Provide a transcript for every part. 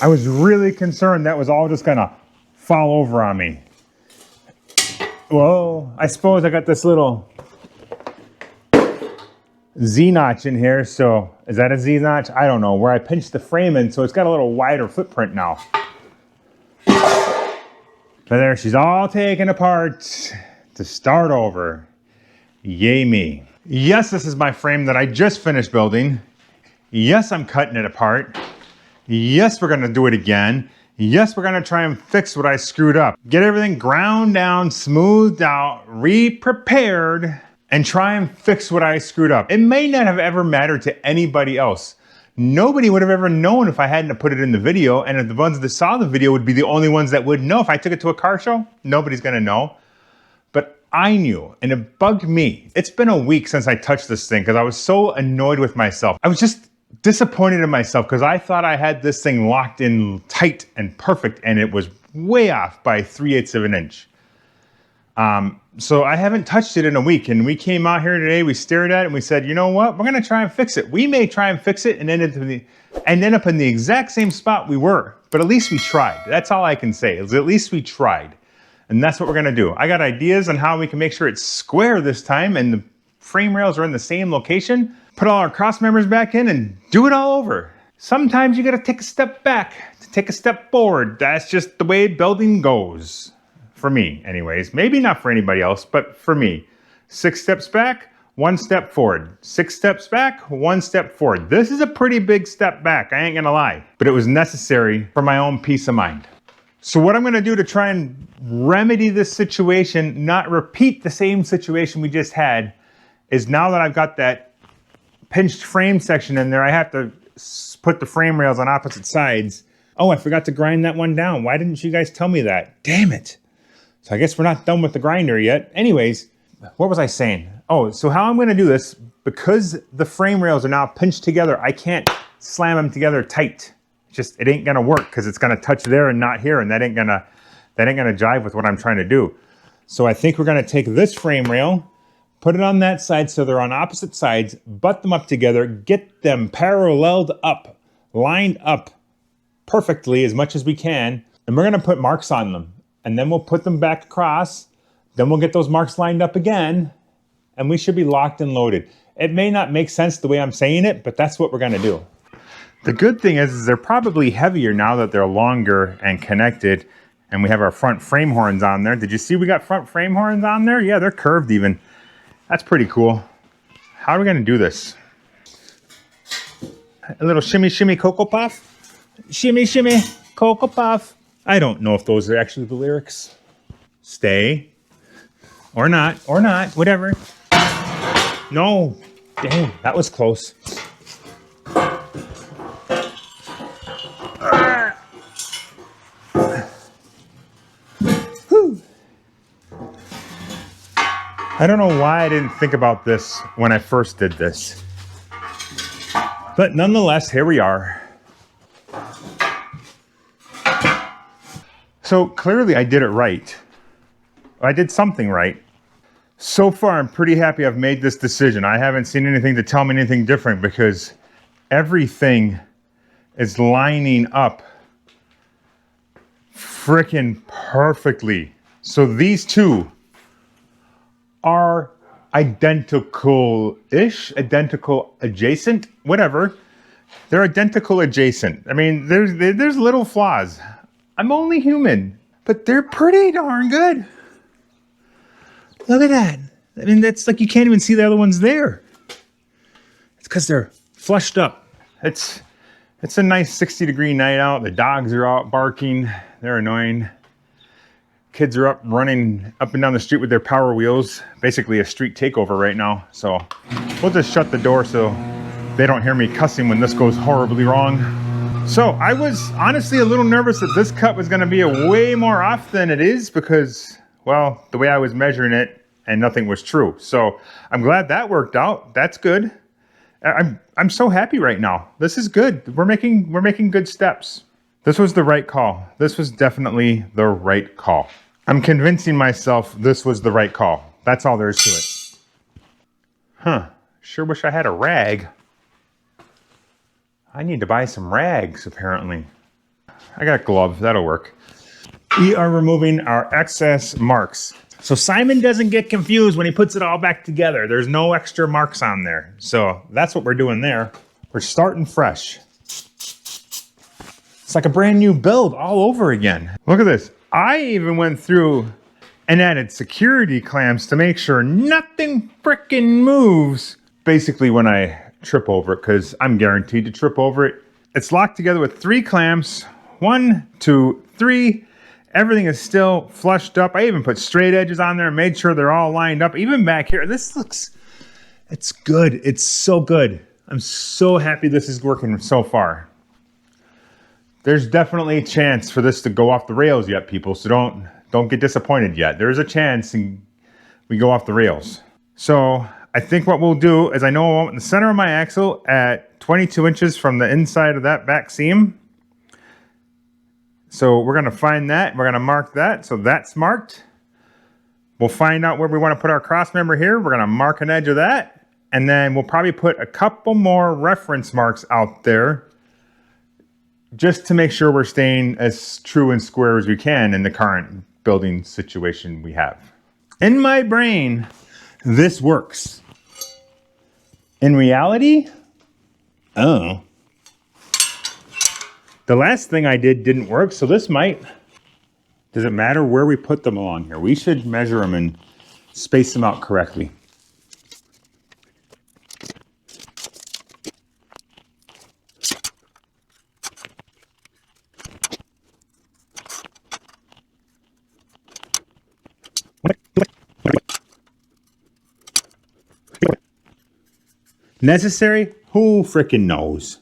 I was really concerned that was all just gonna fall over on me. Well, I suppose I got this little Z-notch in here, so is that a Z-notch? I don't know, where I pinched the frame in, so it's got a little wider footprint now. But there, she's all taken apart to start over. Yay me. Yes, this is my frame that I just finished building. Yes, I'm cutting it apart. Yes, we're gonna do it again. Yes, we're gonna try and fix what I screwed up. Get everything ground down, smoothed out, re-prepared, and try and fix what I screwed up. It may not have ever mattered to anybody else. Nobody would have ever known if I hadn't put it in the video, and if the ones that saw the video would be the only ones that would know. If I took it to a car show, nobody's gonna know. But I knew, and it bugged me. It's been a week since I touched this thing because I was so annoyed with myself. I was just disappointed in myself because I thought I had this thing locked in tight and perfect, and it was way off by 3/8 of an inch. So I haven't touched it in a week, and we came out here today, we stared at it, and we said, you know what, we're gonna try and fix it. We may try and fix it and end up in the exact same spot we were, but at least we tried. That's all I can say, is at least we tried. And that's what we're gonna do. I got ideas on how we can make sure it's square this time and the frame rails are in the same location, put all our cross members back in and do it all over. Sometimes you gotta take a step back to take a step forward. That's just the way building goes. For me, anyways. Maybe not for anybody else, but for me. 6 steps back, 1 step forward. 6 steps back, 1 step forward. This is a pretty big step back, I ain't gonna lie. But it was necessary for my own peace of mind. So what I'm gonna do to try and remedy this situation, not repeat the same situation we just had, is now that I've got that pinched frame section in there, I have to put the frame rails on opposite sides. Oh, I forgot to grind that one down. Why didn't you guys tell me that? Damn it. So I guess we're not done with the grinder yet. Anyways, what was I saying? Oh, so how I'm gonna do this, because the frame rails are now pinched together, I can't slam them together tight. Just, it ain't gonna work because it's gonna touch there and not here, and that ain't gonna jive with what I'm trying to do. So I think we're gonna take this frame rail, put it on that side so they're on opposite sides, butt them up together, get them paralleled up, lined up perfectly as much as we can, and we're gonna put marks on them. And then we'll put them back across, then we'll get those marks lined up again, and we should be locked and loaded. It may not make sense the way I'm saying it, but that's what we're gonna do. The good thing is they're probably heavier now that they're longer and connected, and we have our front frame horns on there. Did you see we got front frame horns on there? Yeah, they're curved even. That's pretty cool. How are we gonna do this? A little shimmy, shimmy, Cocoa Puff? Shimmy, shimmy, Cocoa Puff. I don't know if those are actually the lyrics. Stay. Or not, whatever. No, dang, that was close. Whew. I don't know why I didn't think about this when I first did this. But nonetheless, here we are. So clearly I did it right. I did something right. So far, I'm pretty happy I've made this decision. I haven't seen anything to tell me anything different because everything is lining up frickin' perfectly. So these two are identical-ish, identical adjacent, whatever. They're identical adjacent. I mean, there's little flaws. I'm only human, but they're pretty darn good. Look at that. I mean, that's like you can't even see the other ones there. It's because they're flushed up. It's a nice 60-degree night out. The dogs are out barking. They're annoying. Kids are up running up and down the street with their Power Wheels. Basically a street takeover right now. So we'll just shut the door so they don't hear me cussing when this goes horribly wrong. So I was honestly a little nervous that this cut was gonna be a way more off than it is because, well, the way I was measuring it and nothing was true. So I'm glad that worked out. That's good. I'm so happy right now. This is good. We're making good steps. This was the right call. This was definitely the right call. I'm convincing myself this was the right call. That's all there is to it. Huh, sure wish I had a rag. I need to buy some rags, apparently. I got gloves, that'll work. We are removing our excess marks. So Simon doesn't get confused when he puts it all back together. There's no extra marks on there. So that's what we're doing there. We're starting fresh. It's like a brand new build all over again. Look at this. I even went through and added security clamps to make sure nothing frickin' moves. Basically when I trip over it, because I'm guaranteed to trip over it. It's locked together with 3 clamps. 1, 2, 3. Everything is still flushed up. I even put straight edges on there and made sure they're all lined up. Even back here, this looks, it's good. It's so good. I'm so happy this is working so far. There's definitely a chance for this to go off the rails yet, people. So don't get disappointed yet. There is a chance we go off the rails. So I think what we'll do is I know I'm in the center of my axle at 22 inches from the inside of that back seam. So we're gonna find that, we're gonna mark that, so that's marked. We'll find out where we wanna put our cross member here. We're gonna mark an edge of that, and then we'll probably put a couple more reference marks out there just to make sure we're staying as true and square as we can in the current building situation we have. In my brain, this works. In reality, oh. The last thing I did didn't work, so this might. Does it matter where we put them along here? We should measure them and space them out correctly. Necessary? Who frickin' knows?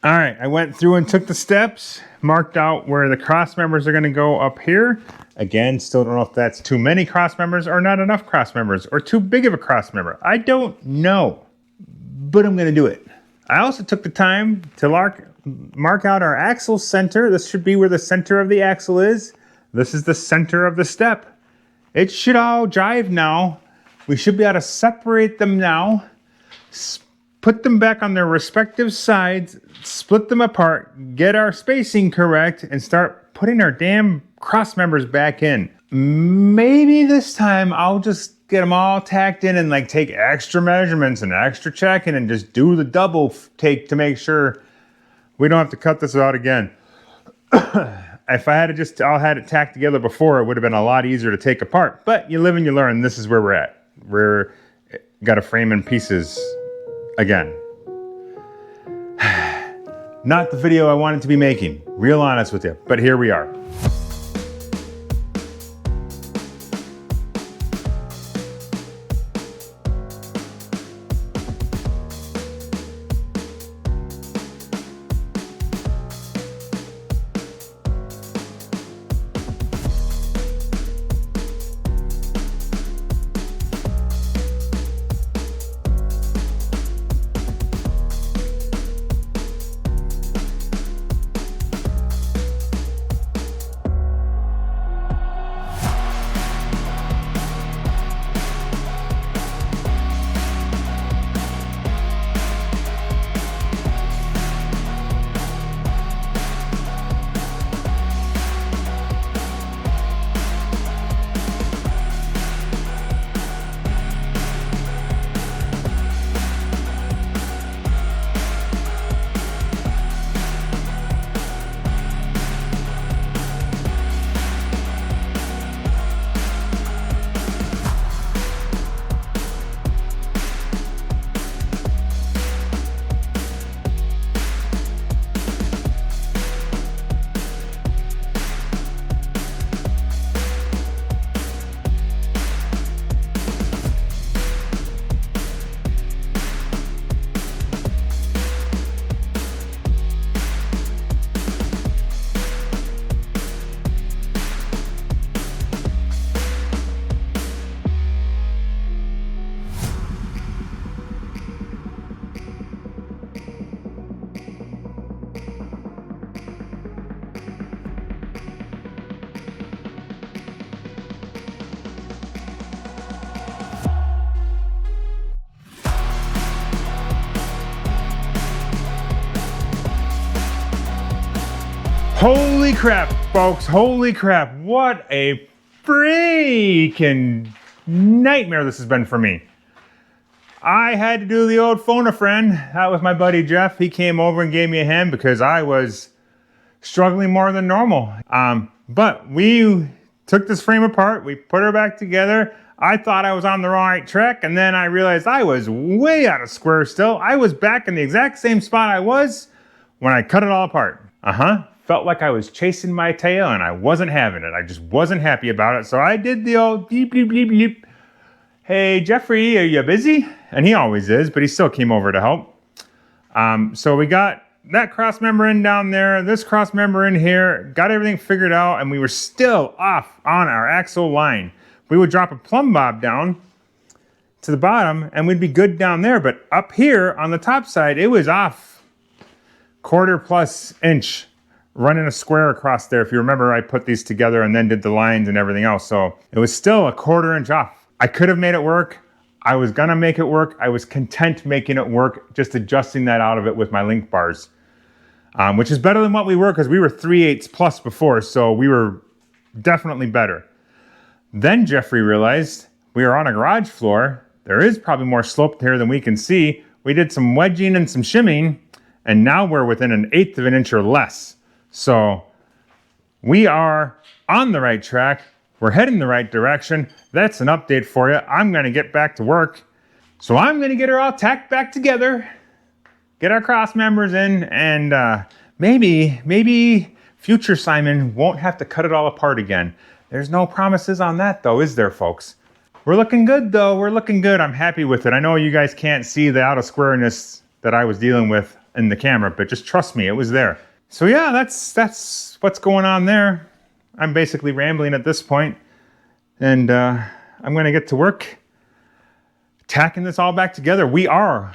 All right, I went through and took the steps, marked out where the cross members are gonna go up here. Again, still don't know if that's too many cross members or not enough cross members or too big of a cross member. I don't know, but I'm gonna do it. I also took the time to mark out our axle center. This should be where the center of the axle is. This is the center of the step. It should all jive now. We should be able to separate them now. Put them back on their respective sides, split them apart, get our spacing correct, and start putting our damn cross members back in. Maybe this time I'll just get them all tacked in and like take extra measurements and extra checking and just do the double take to make sure we don't have to cut this out again. If I had just all had it tacked together before, it would have been a lot easier to take apart. But you live and you learn. This is where we're at. We're got a frame in pieces. Again, not the video I wanted to be making, real honest with you, but here we are. Holy crap, folks, holy crap. What a freaking nightmare this has been for me. I had to do the old phone a friend. That was my buddy Jeff. He came over and gave me a hand because I was struggling more than normal. But we took this frame apart, we put her back together. I thought I was on the right track, and then I realized I was way out of square still. I was back in the exact same spot I was when I cut it all apart. Felt like I was chasing my tail and I wasn't having it. I just wasn't happy about it. So I did the old beep, beep, beep, beep. Hey, Jeffrey, are you busy? And he always is, but he still came over to help. So we got that cross member in down there, this cross member in here, got everything figured out, and we were still off on our axle line. We would drop a plumb bob down to the bottom and we'd be good down there, but up here on the top side, it was off 1/4+ inch running a square across there. If you remember, I put these together and then did the lines and everything else. So it was still a 1/4 inch off. I could have made it work. I was gonna make it work. I was content making it work, just adjusting that out of it with my link bars. Which is better than what we were, because we were 3/8+ before, so we were definitely better. Then Jeffrey realized we are on a garage floor. There is probably more slope here than we can see. We did some wedging and some shimming, and now we're within 1/8 of an inch or less. So we are on the right track. We're heading the right direction. That's an update for you. I'm gonna get back to work. So I'm gonna get her all tacked back together, get our cross members in, and maybe future Simon won't have to cut it all apart again. There's no promises on that though, is there, folks? We're looking good though, we're looking good. I'm happy with it. I know you guys can't see the out of squareness that I was dealing with in the camera, but just trust me, it was there. So yeah, that's what's going on there. I'm basically rambling at this point, and I'm gonna get to work tacking this all back together. We are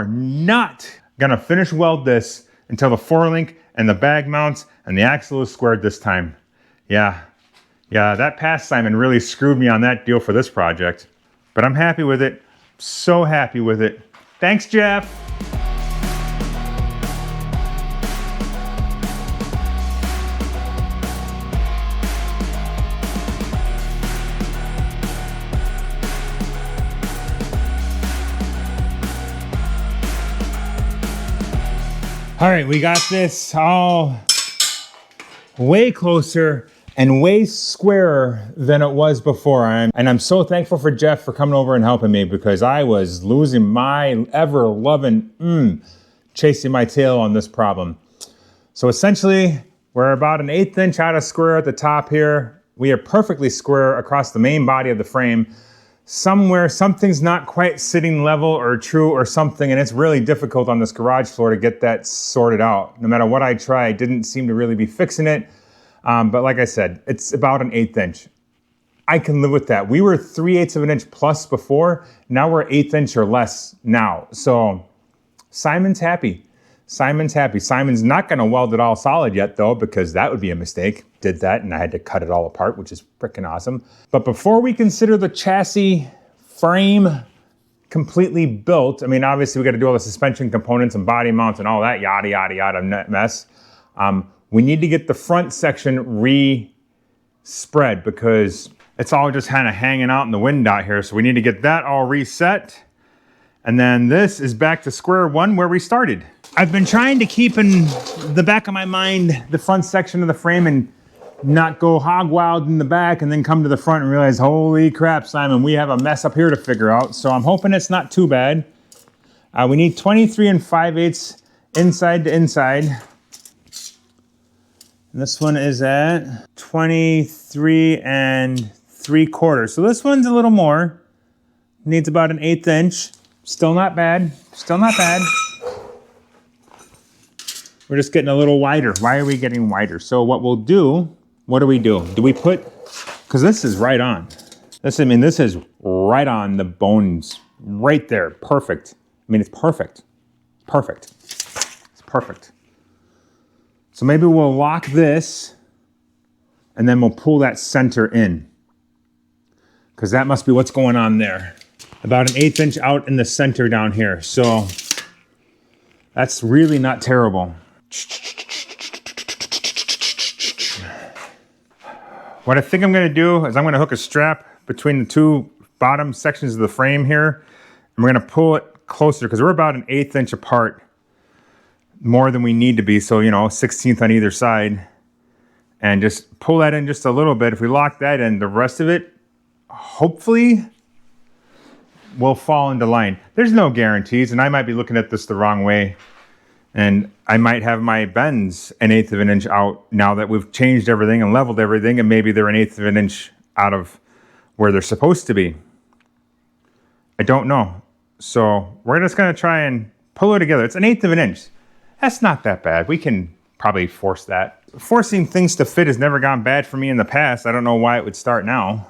not gonna finish weld this until the 4-link and the bag mounts and the axle is squared this time. Yeah, that past Simon really screwed me on that deal for this project. But I'm happy with it. So happy with it. Thanks, Jeff. All right, we got this all way closer and way squarer than it was before. And I'm so thankful for Jeff for coming over and helping me, because I was losing my ever-loving chasing my tail on this problem. So essentially, we're about 1/8 inch out of square at the top here. We are perfectly square across the main body of the frame. Somewhere, something's not quite sitting level or true or something, and it's really difficult on this garage floor to get that sorted out. No matter what I try, I didn't seem to really be fixing it. But like I said, it's about 1/8 inch. I can live with that. We were 3/8 of an inch plus before. Now we're 1/8 inch or less now. So Simon's happy. Simon's happy. Simon's not gonna weld it all solid yet though, because that would be a mistake. Did that and I had to cut it all apart, which is freaking awesome. But before we consider the chassis frame completely built, I mean, obviously we gotta do all the suspension components and body mounts and all that yada, yada, yada mess. We need to get the front section re-spread because it's all just kind of hanging out in the wind out here. So we need to get that all reset. And then this is back to square one where we started. I've been trying to keep in the back of my mind the front section of the frame and not go hog wild in the back and then come to the front and realize, holy crap, Simon, we have a mess up here to figure out. So I'm hoping it's not too bad. We need 23 5/8 inside to inside. And this one is at 23 3/4. So this one's a little more. Needs about 1/8 inch. Still not bad. Still not bad. We're just getting a little wider. Why are we getting wider? So what we'll do, what do? Do we put, because this is right on. This is right on the bones. Right there. Perfect. I mean, it's perfect. Perfect. It's perfect. So maybe we'll lock this and then we'll pull that center in, because that must be what's going on there. About 1/8 inch out in the center down here. So that's really not terrible. What I think I'm gonna do is I'm gonna hook a strap between the two bottom sections of the frame here. And we're gonna pull it closer because we're about an 1/8 inch apart, more than we need to be. So, you know, 1/16 on either side. And just pull that in just a little bit. If we lock that in, the rest of it, hopefully, will fall into line. There's no guarantees, and I might be looking at this the wrong way. And I might have my bends 1/8 of an inch out now that we've changed everything and leveled everything, and maybe they're 1/8 of an inch out of where they're supposed to be. I don't know. So we're just gonna try and pull it together. It's 1/8 of an inch. That's not that bad. We can probably force that. Forcing things to fit has never gone bad for me in the past. I don't know why it would start now.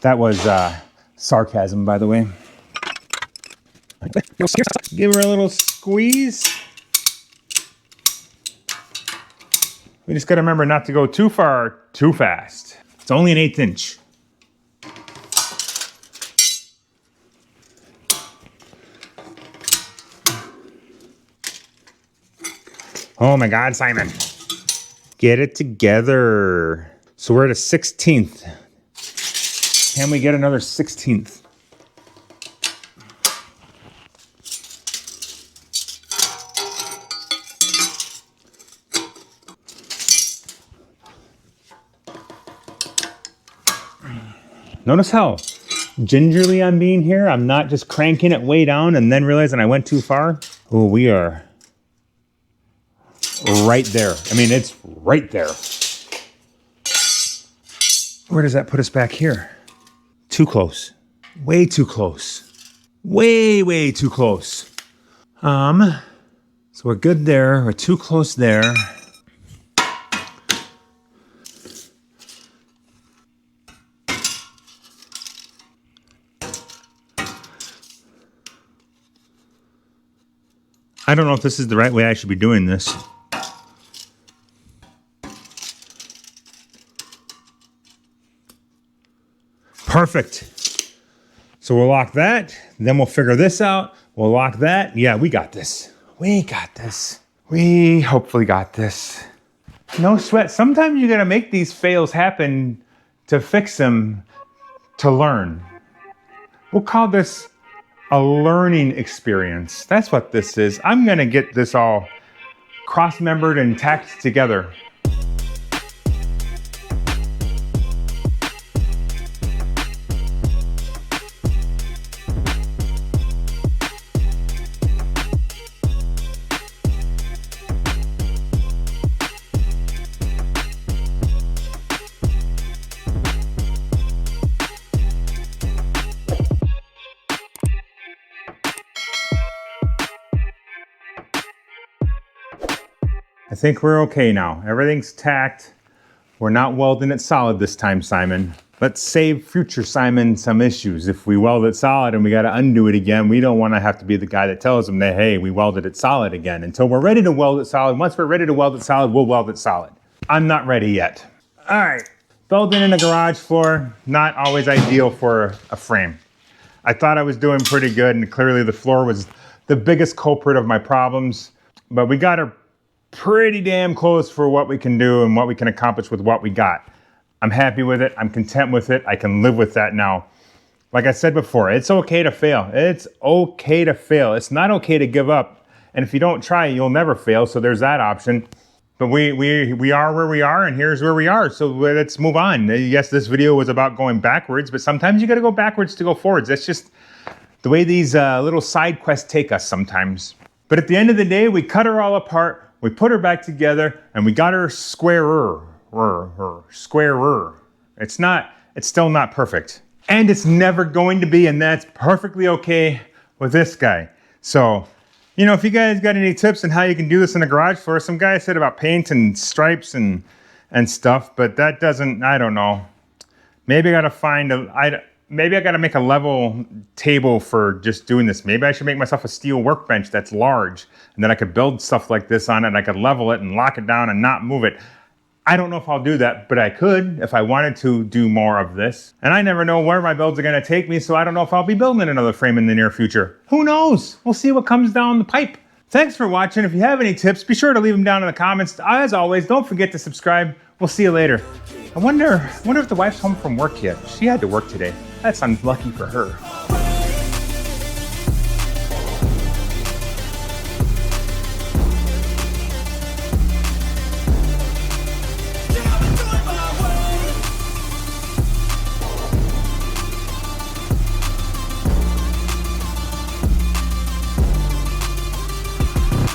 That was sarcasm, by the way. Give her a little squeeze. We just gotta remember not to go too far, too fast. It's only an 1/8 inch. Oh my God, Simon. Get it together. So we're at a 1/16. Can we get another 1/16? Notice how gingerly I'm being here. I'm not just cranking it way down and then realizing I went too far. Oh, we are right there. I mean, it's right there. Where does that put us back here? Too close. Way too close. Way too close. So we're good there. We're too close there. I don't know if this is the right way I should be doing this. Perfect. So we'll lock that, then we'll figure this out. We'll lock that. Yeah, we got this. We got this. We hopefully got this. No sweat. Sometimes you gotta make these fails happen to fix them, to learn. We'll call this a learning experience. That's what this is. I'm gonna get this all cross-membered and tacked together. I think we're okay now. Everything's tacked. We're not welding it solid this time, Simon. Let's save future Simon some issues. If we weld it solid and we got to undo it again, we don't want to have to be the guy that tells them that, hey, we welded it solid again. Until we're ready to weld it solid. Once we're ready to weld it solid, we'll weld it solid. I'm not ready yet. All right, welding in a garage floor, not always ideal for a frame. I thought I was doing pretty good, and clearly the floor was the biggest culprit of my problems, but we got her pretty damn close for what we can do and what we can accomplish with what we got. I'm happy with it. I'm content with it. I can live with that now. Like I said before, it's okay to fail. It's okay to fail. It's not okay to give up. And if you don't try, you'll never fail. So there's that option. But we are where we are, and here's where we are. So let's move on. Yes, this video was about going backwards, but sometimes you got to go backwards to go forwards. That's just the way these little side quests take us sometimes. But at the end of the day, we cut her all apart. We put her back together, and we got her squarer. It's still not perfect. And it's never going to be, and that's perfectly okay with this guy. So, you know, if you guys got any tips on how you can do this in a garage floor, some guy said about paint and stripes and stuff, but that doesn't, I don't know. Maybe I gotta maybe I gotta make a level table for just doing this. Maybe I should make myself a steel workbench that's large, and then I could build stuff like this on it, and I could level it and lock it down and not move it. I don't know if I'll do that, but I could if I wanted to do more of this. And I never know where my builds are gonna take me, so I don't know if I'll be building another frame in the near future. Who knows? We'll see what comes down the pipe. Thanks for watching. If you have any tips, be sure to leave them down in the comments. As always, don't forget to subscribe. We'll see you later. I wonder if the wife's home from work yet. She had to work today. That sounds lucky for her.